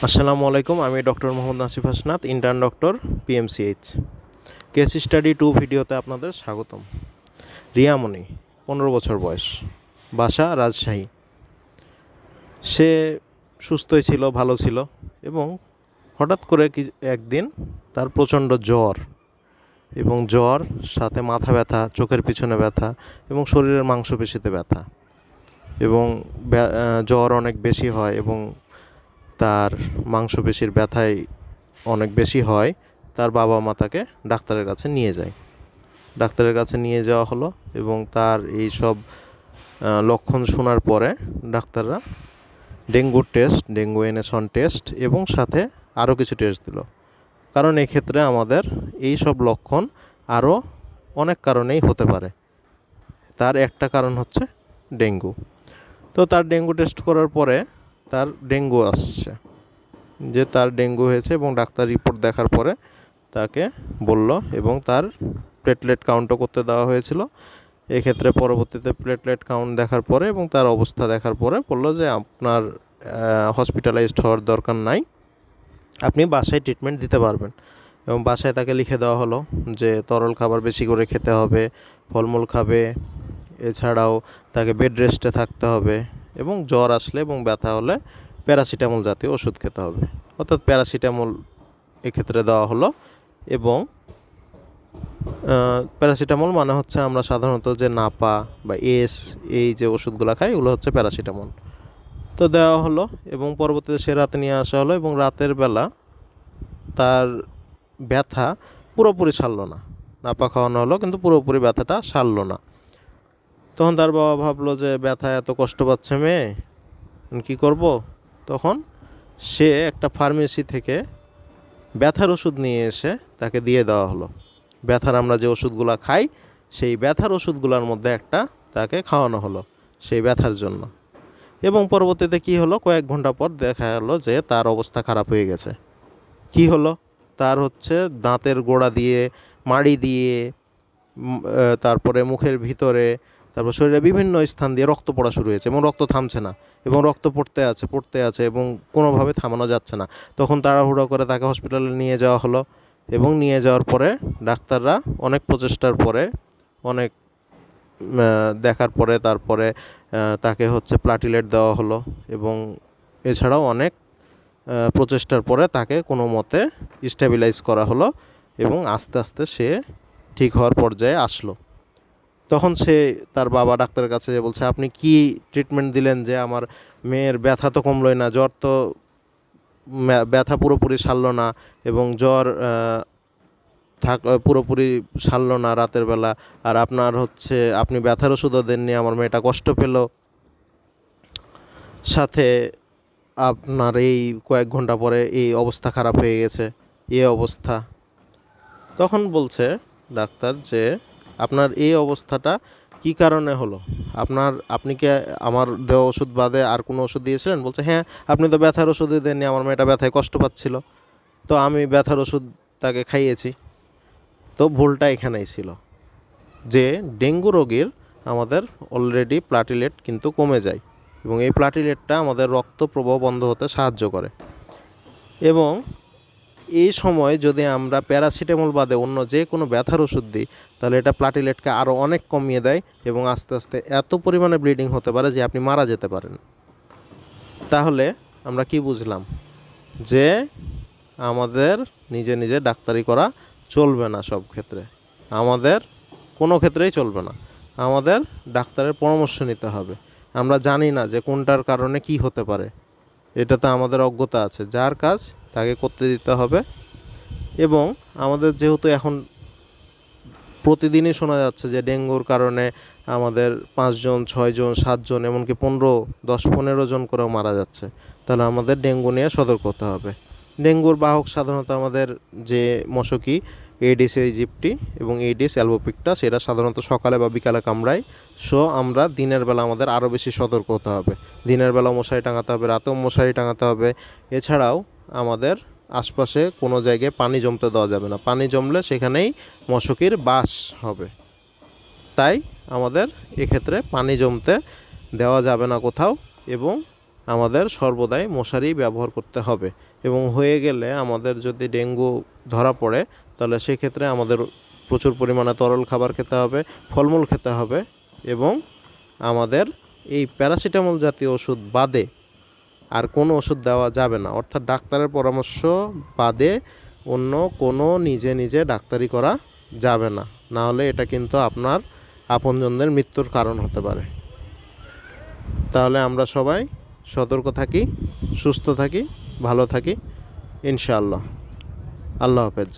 আসসালামু আলাইকুম, আমি doctor Mohammad Nasif Hasnat, intern doctor, PMCH. Case study 2 ভিডিওতে আপনাদের স্বাগতম। রিয়ামণি, 15 বছর বয়স, বাসা রাজশাহী। সে সুস্থই ছিল, ভালো ছিল, এবং হঠাৎ করে একদিন তার প্রচণ্ড জ্বর, এবং জ্বর সাথে মাথা ব্যথা, চোখের পিছনে ব্যথা, এবং শরীরের মাংসপেশিতে ব্যথা, এবং জ্বর অনেক বেশি হয় এবং তার মাংসপেশির ব্যথায় অনেক বেশি হয়। তার বাবা মা তাকে ডাক্তারের কাছে নিয়ে যায়। ডাক্তারের কাছে নিয়ে যাওয়া হলো এবং তার এই সব লক্ষণ শোনার পরে ডাক্তাররা ডেঙ্গু এনেশন টেস্ট এবং সাথে আরও কিছু টেস্ট দিল। কারণ এক্ষেত্রে আমাদের এই সব লক্ষণ আরও অনেক কারণেই হতে পারে। তার একটা কারণ হচ্ছে ডেঙ্গু। তো তার ডেঙ্গু টেস্ট করার পরে তার ডেঙ্গু আসছে, যে তার ডেঙ্গু হয়েছে, এবং ডাক্তার রিপোর্ট দেখার পরে তাকে বলল এবং তার প্লেটলেট কাউন্টও করতে দেওয়া হয়েছিল। এক্ষেত্রে পরবর্তীতে প্লেটলেট কাউন্ট দেখার পরে এবং তার অবস্থা দেখার পরে বললো যে আপনার হসপিটালাইজড হওয়ার দরকার নাই, আপনি বাসায় ট্রিটমেন্ট দিতে পারবেন। এবং বাসায় তাকে লিখে দেওয়া হলো যে তরল খাবার বেশি করে খেতে হবে, ফলমূল খাবে, এছাড়াও তাকে বেড রেস্টে থাকতে হবে, এবং জ্বর আসলে এবং ব্যথা হলে প্যারাসিটামল জাতীয় ওষুধ খেতে হবে। অর্থাৎ প্যারাসিটামল এক্ষেত্রে দেওয়া হলো। এবং প্যারাসিটামল মানে হচ্ছে আমরা সাধারণত যে নাপা বা এই যে ওষুধগুলো খাই, এগুলো হচ্ছে প্যারাসিটামল। তো দেওয়া হলো এবং পরবর্তীতে সে রাতে নিয়ে আসা হলো, এবং রাতের বেলা তার ব্যথা পুরোপুরি সারল না। নাপা খাওয়ানো হলো কিন্তু পুরোপুরি ব্যথাটা সারল না। তখন তার বাবা ভাবলো যে ব্যথা এত কষ্ট পাচ্ছে মেয়ে, কী করব? তখন সে একটা ফার্মেসি থেকে ব্যথার ওষুধ নিয়ে এসে তাকে দিয়ে দেওয়া হলো। ব্যথার আমরা যে ওষুধগুলো খাই, সেই ব্যথার ওষুধগুলোর মধ্যে একটা তাকে খাওয়ানো হলো সেই ব্যথার জন্য। এবং পরবর্তীতে কী হলো, কয়েক ঘন্টা পর দেখা গেলো যে তার অবস্থা খারাপ হয়ে গেছে। কি হলো, তার হচ্ছে দাঁতের গোড়া দিয়ে, মাড়ি দিয়ে, তারপরে মুখের ভিতরে, তারপর শরীরের বিভিন্ন স্থান দিয়ে রক্ত পড়া শুরু হয়েছে, এবং রক্ত থামছে না, এবং রক্ত পড়তে আছে এবং কোনোভাবে থামানো যাচ্ছে না। তখন তাড়াহুড়ো করে তাকে হসপিটালে নিয়ে যাওয়া হলো, এবং নিয়ে যাওয়ার পরে ডাক্তাররা অনেক প্রচেষ্টার পরে, অনেক দেখার পরে তারপরে তাকে হচ্ছে প্লাটিলেট দেওয়া হলো, এবং এছাড়াও অনেক প্রচেষ্টার পরে তাকে কোনো মতে স্টেবিলাইজ করা হলো, এবং আস্তে আস্তে সে ঠিক হওয়ার পর্যায়ে আসলো। তখন সে তার বাবা ডাক্তারের কাছে যে বলছে, আপনি কি ট্রিটমেন্ট দিলেন যে আমার মেয়ের ব্যথা তো কমলোই না, জ্বর তো ব্যথা পুরোপুরি সারলো না, এবং জ্বর পুরোপুরি সারলো না রাতের বেলা, আর আপনার হচ্ছে আপনি ব্যথার ওষুধও দেননি, আমার মেয়েটা কষ্ট পেল, সাথে আপনার এই কয়েক ঘন্টা পরে এই অবস্থা খারাপ হয়ে গেছে, এই অবস্থা। তখন বলছে ডাক্তার যে আপনার এই অবস্থাটা কী কারণে হলো, আপনি কি আমার দেওয়া ওষুধ বাদে আর কোনো ওষুধ দিয়েছিলেন? বলছে হ্যাঁ, আপনি তো ব্যথার ওষুধই দেননি, আমার মেয়েটা ব্যথায় কষ্ট পাচ্ছিল, তো আমি ব্যথার ওষুধ তাকে খাইয়েছি। তো ভুলটা এখানেই ছিল যে ডেঙ্গু রোগীর আমাদের অলরেডি প্লাটিলেট কিন্তু কমে যায়, এবং এই প্লাটিলেটটা আমাদের রক্ত প্রবাহ বন্ধ হতে সাহায্য করে। এবং এই সময় যদি আমরা প্যারাসিটামল বাদে অন্য যে কোনো ব্যথার ওষুধ দিই, তাহলে এটা প্লাটিলেটকে আরও অনেক কমিয়ে দেয়, এবং আস্তে আস্তে এত পরিমাণে ব্লিডিং হতে পারে যে আপনি মারা যেতে পারেন। তাহলে আমরা কি বুঝলাম? যে আমাদের নিজে নিজে ডাক্তারি করা চলবে না সব ক্ষেত্রে, আমাদের কোনো ক্ষেত্রেই চলবে না, আমাদের ডাক্তারের পরামর্শ নিতে হবে। আমরা জানি না যে কোনটার কারণে কি হতে পারে, এটাতে আমাদের অজ্ঞতা আছে, যার কাজ তাকে করতে দিতে হবে। এবং আমাদের যেহেতু এখন প্রতিদিনই শোনা যাচ্ছে যে ডেঙ্গুর কারণে আমাদের 5 জন, 6 জন, 7 জন, এমনকি 15, 10, 15 জন করেও মারা যাচ্ছে, তাহলে আমাদের ডেঙ্গু নিয়ে সতর্ক হতে হবে। ডেঙ্গুর বাহক সাধারণত আমাদের যে মশকি এডিস ইজিপ্টি এবং এডিস অ্যালবোপিক্টাস, সেটা সাধারণত সকালে বা বিকালে কামড়ায়। সো আমরা দিনের বেলা আমাদের আরও বেশি সতর্ক হতে হবে, দিনের বেলা মশারি টাঙাতে হবে, রাতেও মশারি টাঙাতে হবে। এছাড়াও আমাদের আশপাশে কোনো জায়গায় পানি জমতে দেওয়া যাবে না, পানি জমলে সেখানেই মশকির বাস হবে। তাই আমাদের এক্ষেত্রে পানি জমতে দেওয়া যাবে না কোথাও, এবং আমাদের সর্বদাই মশারি ব্যবহার করতে হবে এবং হয়ে গেলে আমাদের যদি ডেঙ্গু ধরা পড়ে তাহলে সেক্ষেত্রে আমাদের প্রচুর পরিমাণে তরল খাবার খেতে হবে, ফলমূল খেতে হবে এবং আমাদের এই প্যারাসিটামল জাতীয় ওষুধ বাদে আর কোনো ওষুধ দেওয়া যাবে না, অর্থাৎ ডাক্তারের পরামর্শ বাদে অন্য কোনো নিজে নিজে ডাক্তারি করা যাবে না, না হলে এটা কিন্তু আপনার আপনজনদের মৃত্যুর কারণ হতে পারে। তাহলে আমরা সবাই সতর্ক থাকি, সুস্থ থাকি, ভালো থাকি ইনশাআল্লাহ। আল্লাহ হাফেজ।